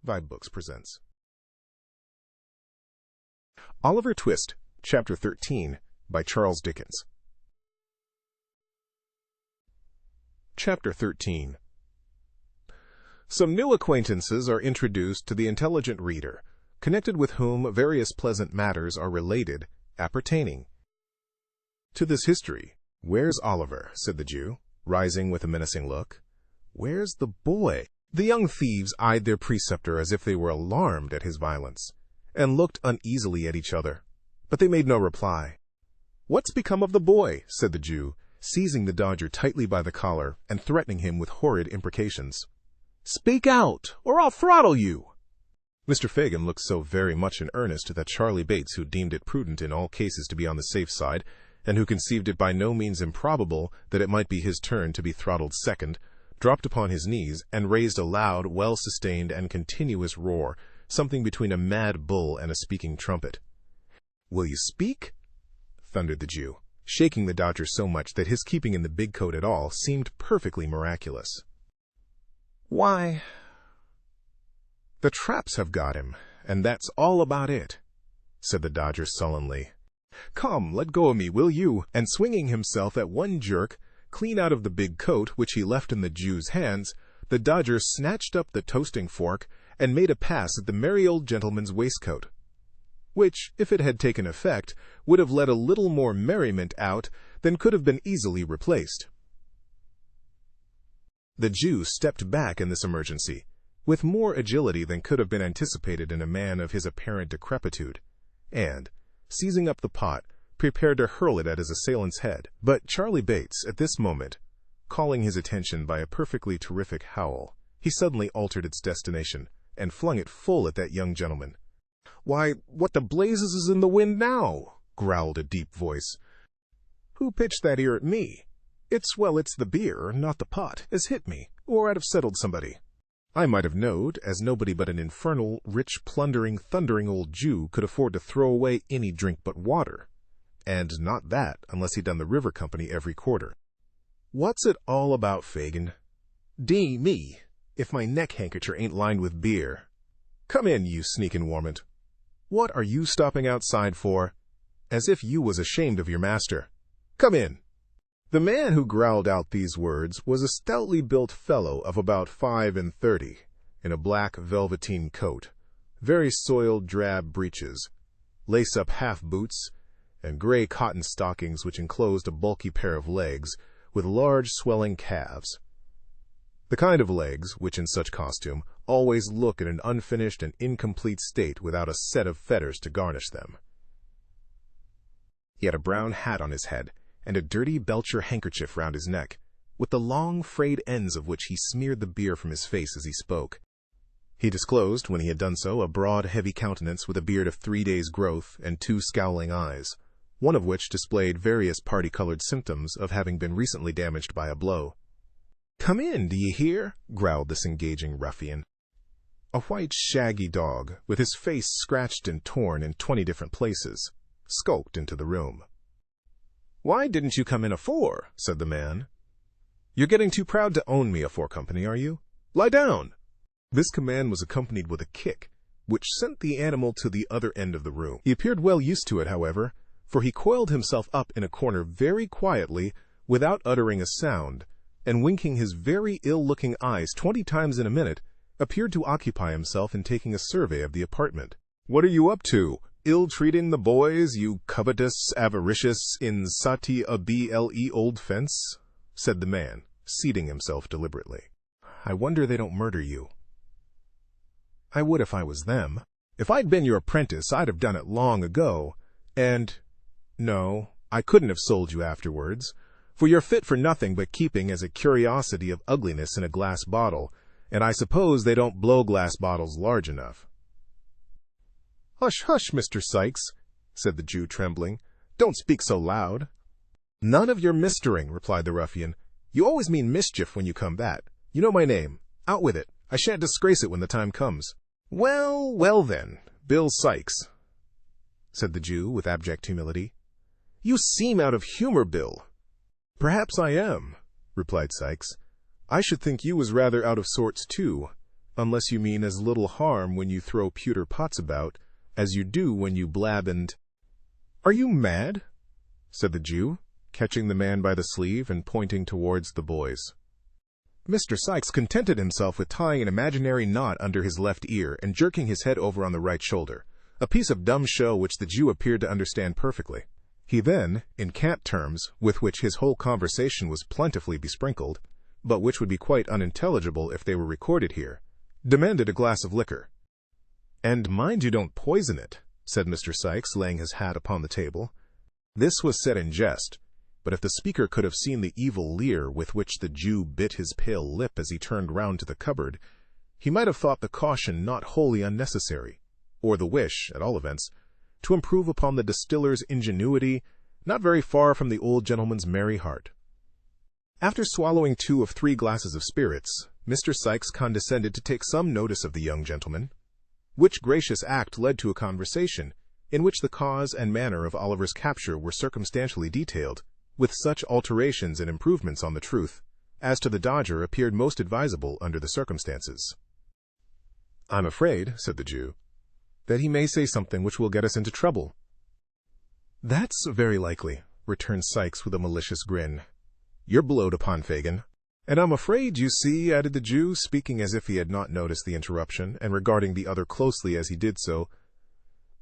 vibeBooks presents Oliver Twist, Chapter 13, by Charles Dickens. Chapter 13. Some new acquaintances are introduced to the intelligent reader, connected with whom various pleasant matters are related, appertaining. To this history, "Where's Oliver?" said the Jew, rising with a menacing look. "Where's the boy?" The young thieves eyed their preceptor as if they were alarmed at his violence, and looked uneasily at each other, but they made no reply. "What's become of the boy?" said the Jew, seizing the Dodger tightly by the collar and threatening him with horrid imprecations. "Speak out, or I'll throttle you!" Mr. Fagin looked so very much in earnest that Charlie Bates, who deemed it prudent in all cases to be on the safe side, and who conceived it by no means improbable that it might be his turn to be throttled second, dropped upon his knees and raised a loud, well-sustained, and continuous roar, something between a mad bull and a speaking trumpet. "Will you speak?" thundered the Jew, shaking the Dodger so much that his keeping in the big coat at all seemed perfectly miraculous. "Why, the traps have got him, and that's all about it," said the Dodger sullenly. "Come, let go of me, will you?" And swinging himself at one jerk, clean out of the big coat which he left in the Jew's hands, the Dodger snatched up the toasting fork and made a pass at the merry old gentleman's waistcoat, which, if it had taken effect, would have let a little more merriment out than could have been easily replaced. The Jew stepped back in this emergency, with more agility than could have been anticipated in a man of his apparent decrepitude, and, seizing up the pot, prepared to hurl it at his assailant's head. But Charlie Bates, at this moment, calling his attention by a perfectly terrific howl, he suddenly altered its destination, and flung it full at that young gentleman. "Why, what the blazes is in the wind now?" growled a deep voice. "Who pitched that ear at me? It's the beer, not the pot, as hit me, or I'd have settled somebody. I might have knowed, as nobody but an infernal, rich, plundering, thundering old Jew could afford to throw away any drink but water, and not that unless he'd done the river company every quarter. What's it all about, Fagin? D me, if my neck-handkercher ain't lined with beer. Come in, you sneakin' warmint. What are you stopping outside for? As if you was ashamed of your master. Come in." The man who growled out these words was a stoutly built fellow of about 35, in a black velveteen coat, very soiled drab breeches, lace-up half-boots, and gray cotton stockings which enclosed a bulky pair of legs with large swelling calves. The kind of legs which, in such costume, always look in an unfinished and incomplete state without a set of fetters to garnish them. He had a brown hat on his head, and a dirty Belcher handkerchief round his neck, with the long frayed ends of which he smeared the beer from his face as he spoke. He disclosed, when he had done so, a broad, heavy countenance with a beard of 3 days' growth and 2 scowling eyes, one of which displayed various party-colored symptoms of having been recently damaged by a blow. "Come in, do you hear?" growled this engaging ruffian. A white, shaggy dog, with his face scratched and torn in 20 different places, skulked into the room. "Why didn't you come in afore?" said the man. "You're getting too proud to own me afore company, are you? Lie down!" This command was accompanied with a kick, which sent the animal to the other end of the room. He appeared well used to it, however, for he coiled himself up in a corner very quietly, without uttering a sound, and winking his very ill-looking eyes 20 times in a minute, appeared to occupy himself in taking a survey of the apartment. "What are you up to? Ill-treating the boys, you covetous, avaricious, insatiable old fence?" said the man, seating himself deliberately. "I wonder they don't murder you." "I would if I was them. If I'd been your apprentice, I'd have done it long ago, and no, I couldn't have sold you afterwards, for you're fit for nothing but keeping as a curiosity of ugliness in a glass bottle, and I suppose they don't blow glass bottles large enough." "Hush, hush, Mr. Sykes," said the Jew, trembling. "Don't speak so loud." "None of your mistering," replied the ruffian. "You always mean mischief when you come that. You know my name. Out with it. I shan't disgrace it when the time comes." "Well, well then, Bill Sykes," said the Jew with abject humility. "You seem out of humor, Bill." "Perhaps I am," replied Sykes. "I should think you was rather out of sorts, too. unless you mean as little harm when you throw pewter pots about, as you do when you blab and—" "Are you mad?" said the Jew, catching the man by the sleeve and pointing towards the boys. Mr. Sikes contented himself with tying an imaginary knot under his left ear and jerking his head over on the right shoulder, a piece of dumb show which the Jew appeared to understand perfectly. He then, in cant terms, with which his whole conversation was plentifully besprinkled, but which would be quite unintelligible if they were recorded here, demanded a glass of liquor. "And mind you don't poison it," said Mr. Sikes, laying his hat upon the table. This was said in jest, but if the speaker could have seen the evil leer with which the Jew bit his pale lip as he turned round to the cupboard, he might have thought the caution not wholly unnecessary, or the wish, at all events, to improve upon the distiller's ingenuity, not very far from the old gentleman's merry heart. After swallowing 2 of 3 glasses of spirits, Mr. Sikes condescended to take some notice of the young gentleman, which gracious act led to a conversation, in which the cause and manner of Oliver's capture were circumstantially detailed, with such alterations and improvements on the truth, as to the Dodger appeared most advisable under the circumstances. "I'm afraid," said the Jew, "that he may say something which will get us into trouble." "That's very likely," returned Sikes with a malicious grin. "You're blowed upon, Fagin. And I'm afraid, you see," added the Jew, speaking as if he had not noticed the interruption, and regarding the other closely as he did so,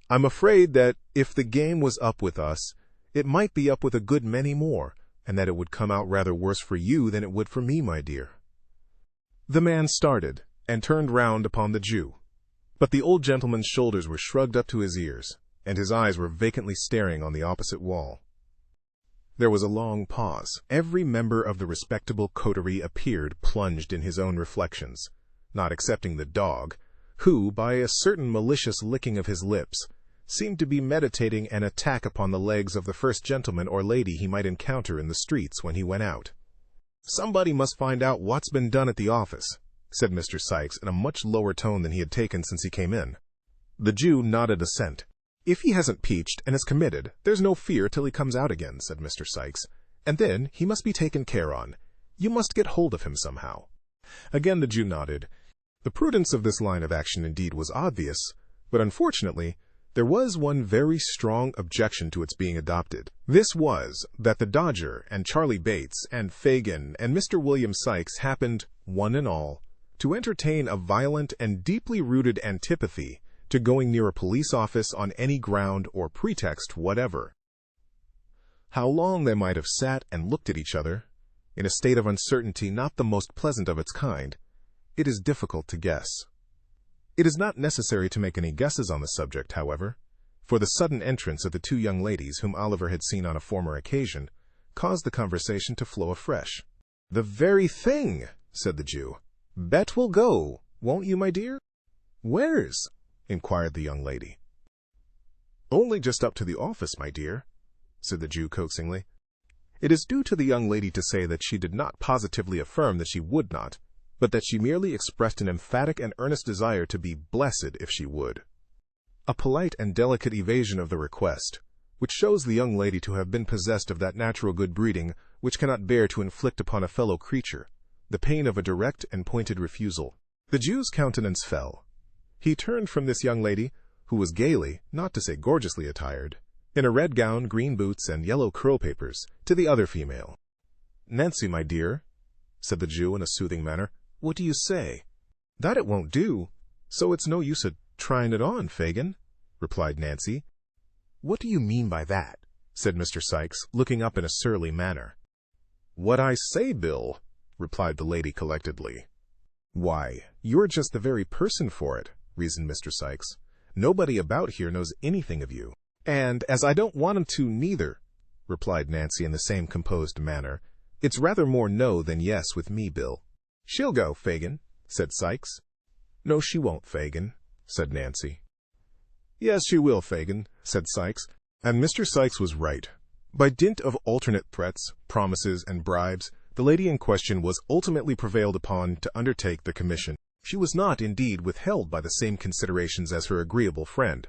"I'm afraid that if the game was up with us, it might be up with a good many more, and that it would come out rather worse for you than it would for me, my dear." The man started, and turned round upon the Jew, but the old gentleman's shoulders were shrugged up to his ears, and his eyes were vacantly staring on the opposite wall. There was a long pause. Every member of the respectable coterie appeared plunged in his own reflections, not excepting the dog, who, by a certain malicious licking of his lips, seemed to be meditating an attack upon the legs of the first gentleman or lady he might encounter in the streets when he went out. "Somebody must find out what's been done at the office," said Mr. Sikes in a much lower tone than he had taken since he came in. The Jew nodded assent. "If he hasn't peached and is committed, there's no fear till he comes out again," said Mr. Sikes. "And then he must be taken care on. You must get hold of him somehow." Again the Jew nodded. The prudence of this line of action indeed was obvious, but unfortunately there was one very strong objection to its being adopted. This was that the Dodger and Charlie Bates and Fagin and Mr. William Sikes happened, one and all, to entertain a violent and deeply rooted antipathy to going near a police office on any ground or pretext whatever. How long they might have sat and looked at each other, in a state of uncertainty not the most pleasant of its kind, it is difficult to guess. It is not necessary to make any guesses on the subject, however, for the sudden entrance of the 2 young ladies whom Oliver had seen on a former occasion caused the conversation to flow afresh. "The very thing," said the Jew. "Bet we'll go, won't you, my dear?" "Where's?" inquired the young lady. "Only just up to the office, my dear," said the Jew coaxingly. It is due to the young lady to say that she did not positively affirm that she would not, but that she merely expressed an emphatic and earnest desire to be blessed if she would. A polite and delicate evasion of the request, which shows the young lady to have been possessed of that natural good breeding which cannot bear to inflict upon a fellow creature the pain of a direct and pointed refusal. The Jew's countenance fell. He turned from this young lady, who was gaily, not to say gorgeously attired, in a red gown, green boots, and yellow curl-papers, to the other female. "Nancy, my dear," said the Jew in a soothing manner, "what do you say?" "That it won't do, so it's no use trying it on, Fagin," replied Nancy. "What do you mean by that?" said Mr. Sikes, looking up in a surly manner. "What I say, Bill," replied the lady collectedly. "Why, you're just the very person for it," reasoned Mr. Sikes. "Nobody about here knows anything of you." "And as I don't want 'em to neither," replied Nancy in the same composed manner, "it's rather more no than yes with me, Bill." "She'll go, Fagin," said Sikes. "No, she won't, Fagin," said Nancy. "Yes, she will, Fagin," said Sikes, and Mr. Sikes was right. By dint of alternate threats, promises, and bribes, the lady in question was ultimately prevailed upon to undertake the commission. She was not, indeed, withheld by the same considerations as her agreeable friend,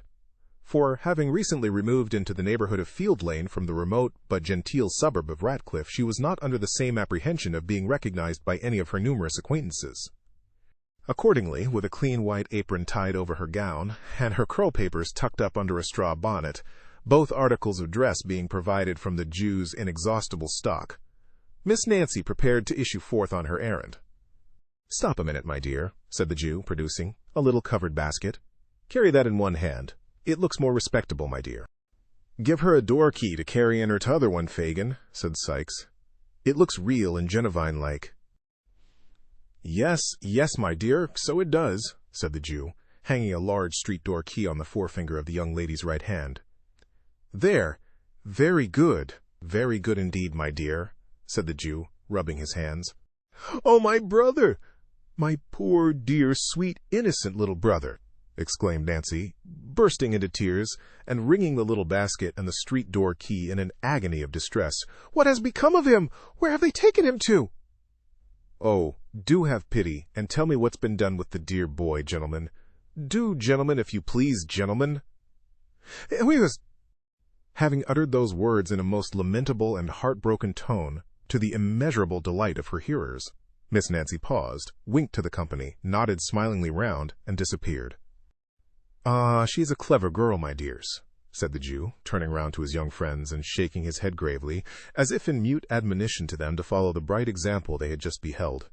for, having recently removed into the neighborhood of Field Lane from the remote but genteel suburb of Ratcliffe, she was not under the same apprehension of being recognized by any of her numerous acquaintances. Accordingly, with a clean white apron tied over her gown, and her curl papers tucked up under a straw bonnet, both articles of dress being provided from the Jew's inexhaustible stock, Miss Nancy prepared to issue forth on her errand. "Stop a minute, my dear," said the Jew, producing a little covered basket. "Carry that in one hand. It looks more respectable, my dear." "Give her a door key to carry in her t'other one, Fagin," said Sikes. "It looks real and Genovine-like." "Yes, yes, my dear, so it does," said the Jew, hanging a large street door key on the forefinger of the young lady's right hand. "There, very good indeed, my dear," said the Jew, rubbing his hands. "Oh, my brother! My poor, dear, sweet, innocent little brother!" exclaimed Nancy, bursting into tears and wringing the little basket and the street door key in an agony of distress. "What has become of him? Where have they taken him to?" "Oh, do have pity, and tell me what's been done with the dear boy, gentlemen. Do, gentlemen, if you please, gentlemen." Having uttered those words in a most lamentable and heartbroken tone, to the immeasurable delight of her hearers, Miss Nancy paused, winked to the company, nodded smilingly round, and disappeared. "Ah, she's a clever girl, my dears," said the Jew, turning round to his young friends and shaking his head gravely, as if in mute admonition to them to follow the bright example they had just beheld.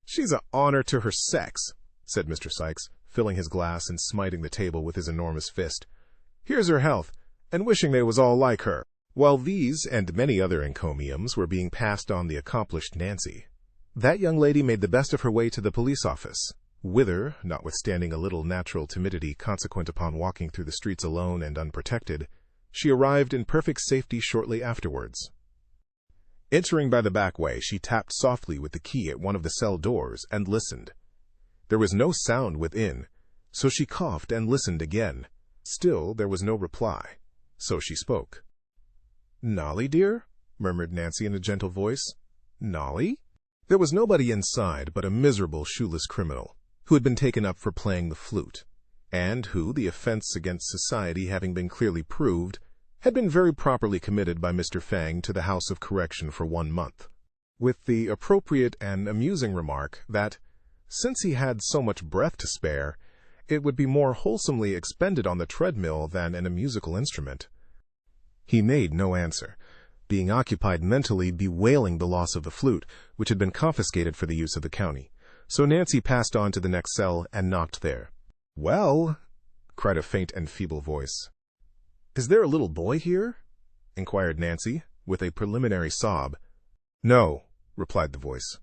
"She's a honor to her sex," said Mr. Sikes, filling his glass and smiting the table with his enormous fist. "Here's her health, and wishing they was all like her." While these and many other encomiums were being passed on the accomplished Nancy, that young lady made the best of her way to the police office, whither, notwithstanding a little natural timidity consequent upon walking through the streets alone and unprotected, she arrived in perfect safety shortly afterwards. Entering by the back way, she tapped softly with the key at one of the cell doors and listened. There was no sound within, so she coughed and listened again. Still there was no reply, so she spoke. "Nolly, dear?" murmured Nancy in a gentle voice. "Nolly?" There was nobody inside but a miserable shoeless criminal, who had been taken up for playing the flute, and who, the offense against society having been clearly proved, had been very properly committed by Mr. Fang to the House of Correction for 1 month, with the appropriate and amusing remark that, since he had so much breath to spare, it would be more wholesomely expended on the treadmill than in a musical instrument. He made no answer, being occupied mentally bewailing the loss of the flute, which had been confiscated for the use of the county. So Nancy passed on to the next cell and knocked there. "Well," cried a faint and feeble voice. "Is there a little boy here?" inquired Nancy, with a preliminary sob. "No," replied the voice.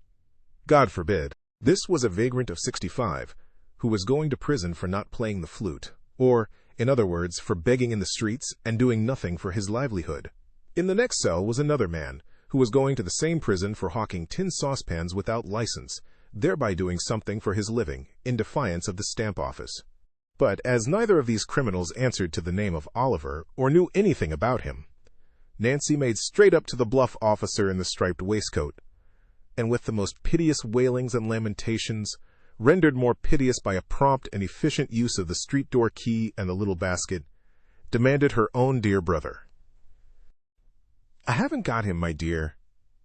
"God forbid." This was a vagrant of 65, who was going to prison for not playing the flute, or, in other words, for begging in the streets and doing nothing for his livelihood. In the next cell was another man, who was going to the same prison for hawking tin saucepans without license, thereby doing something for his living, in defiance of the stamp office. But as neither of these criminals answered to the name of Oliver, or knew anything about him, Nancy made straight up to the bluff officer in the striped waistcoat, and with the most piteous wailings and lamentations, rendered more piteous by a prompt and efficient use of the street door key and the little basket, demanded her own dear brother. "I haven't got him, my dear,"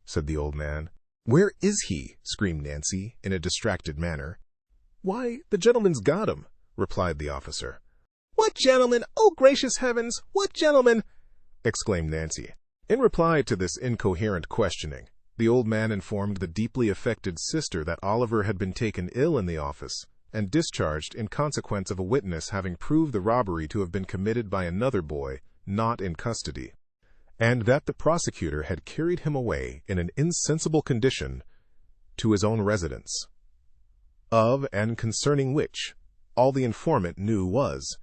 said the old man. "Where is he?" screamed Nancy, in a distracted manner. "Why, the gentleman's got him," replied the officer. "What gentleman? Oh, gracious heavens! What gentleman?" exclaimed Nancy. In reply to this incoherent questioning, the old man informed the deeply affected sister that Oliver had been taken ill in the office and discharged in consequence of a witness having proved the robbery to have been committed by another boy not in custody, and that the prosecutor had carried him away in an insensible condition to his own residence, of and concerning which all the informant knew was,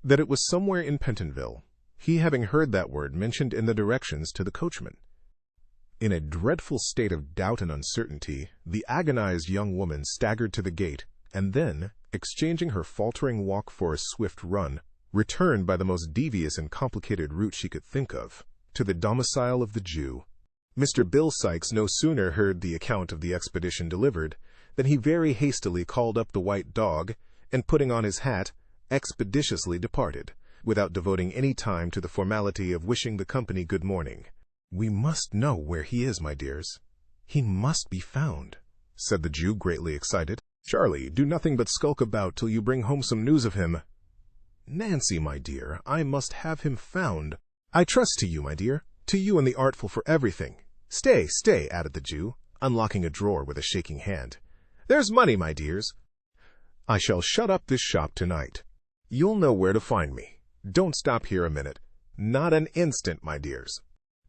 that it was somewhere in Pentonville, he having heard that word mentioned in the directions to the coachman. In a dreadful state of doubt and uncertainty, the agonized young woman staggered to the gate, and then, exchanging her faltering walk for a swift run, returned by the most devious and complicated route she could think of, to the domicile of the Jew. Mr. Bill Sikes no sooner heard the account of the expedition delivered, than he very hastily called up the white dog, and putting on his hat, expeditiously departed, without devoting any time to the formality of wishing the company good morning. "We must know where he is, my dears. He must be found," said the Jew, greatly excited. Charlie, do nothing but skulk about till you bring home some news of him. Nancy, my dear, I must have him found. I trust to you, my dear, to you and the artful for everything. Stay, stay, added the Jew, unlocking a drawer with a shaking hand. There's money, my dears. I shall shut up this shop tonight. You'll know where to find me. Don't stop here a minute. Not an instant, my dears.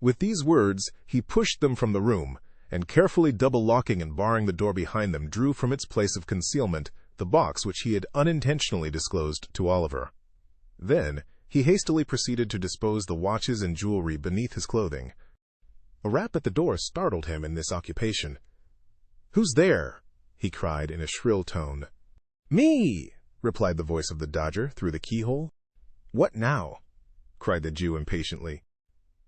With these words, he pushed them from the room, and carefully double-locking and barring the door behind them, drew from its place of concealment the box which he had unintentionally disclosed to Oliver. Then he hastily proceeded to dispose the watches and jewelry beneath his clothing. A rap at the door startled him in this occupation. "Who's there?" he cried in a shrill tone. "Me!" replied the voice of the Dodger through the keyhole. "What now?" cried the Jew impatiently.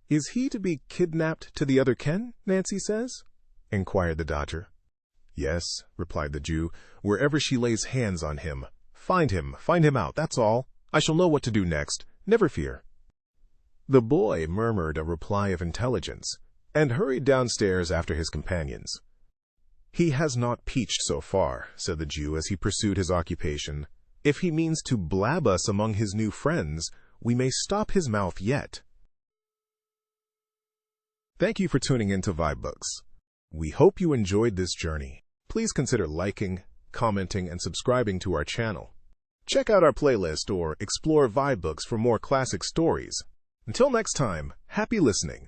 "Is he to be kidnapped to the other Ken, Nancy says?" inquired the Dodger. "Yes," replied the Jew, "wherever she lays hands on him. Find him out, that's all. I shall know what to do next, never fear." The boy murmured a reply of intelligence, and hurried downstairs after his companions. "He has not peached so far," said the Jew as he pursued his occupation. "If he means to blab us among his new friends, we may stop his mouth yet." Thank you for tuning in to vibeBooks. We hope you enjoyed this journey. Please consider liking, commenting, and subscribing to our channel. Check out our playlist or explore vibeBooks for more classic stories. Until next time, happy listening.